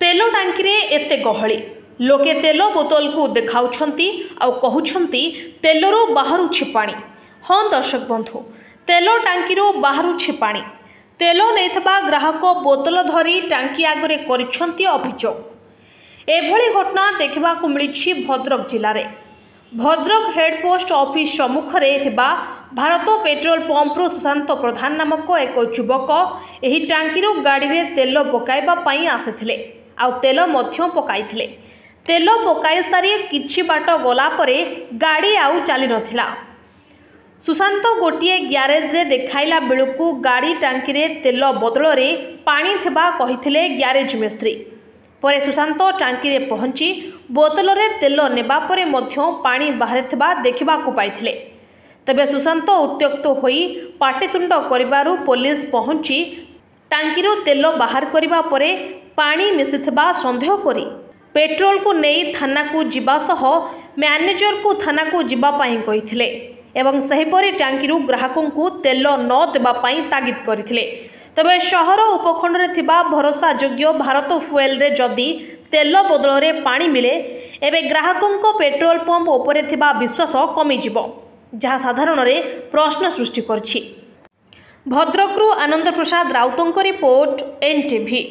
तेल टांकी रे एते गहली लोके तेल बोतल को देखाउछंती आउ कहउछंती तेलरू बाहरुछि पानी। हाँ दर्शक बंधु, तेल टांकी बाहरुछि पानी। तेल नैथबा ग्राहक बोतल धरी टांकी आगरे करिछंती अभियोग। एभली घटना देखिबाकु मिलिछि भद्रक जिल्ला रे। भद्रक हेडपोस्ट ऑफिस सम्मुखरे थिबा भारत पेट्रोल पंपरू सुशांत प्रधान नामक एक युवक एही टांकीरू गाड़ी रे तेल पकाइबा पई आसिथिले आउ तेल मध्य पकाइथिले। तेल पकाई सारी किछि बाट गला परे गाड़ी आउ चली नथिला। सुशांत गोटिए ग्यारेज रे देखाइला बेलुकु गाड़ी टांकी रे तेल बदल रे पानी थिबा कहिथिले ग्यारेज मिस्त्री। परे सुशांत टांकी रे पहुंची बोतल रे तेल नेबा परे मध्य पानी बाहर थिबा देखिबाकु पाइथिले। तबे सुशांत उत्त्यक्त होई पाटितुंड करिबारु पुलिस पहुंची टांकीरू तेल बाहर करिबा परे पानी मिसिथिबा संदेह करी पेट्रोल को नहीं थाना को जिबा सह मैनेजर को थाना को जिबा पाई कहिथिले एवं सहीपरि टांकीरू ग्राहकों को तेल न देबा पाई तागिद करिथिले। तबे शहर उपखंड रे थिबा भरोसा योग्य भारत फुएल रे जदी तेल बदल रे पानी मिले एबे ग्राहकों को पेट्रोल पंप उपरे थिबा विश्वास कमी जिवो, जहा साधारण रे प्रश्न सृष्टि करछि। भद्रकरू आनंद प्रसाद राउतଙ୍କ रिपोर्ट, एनटीवी।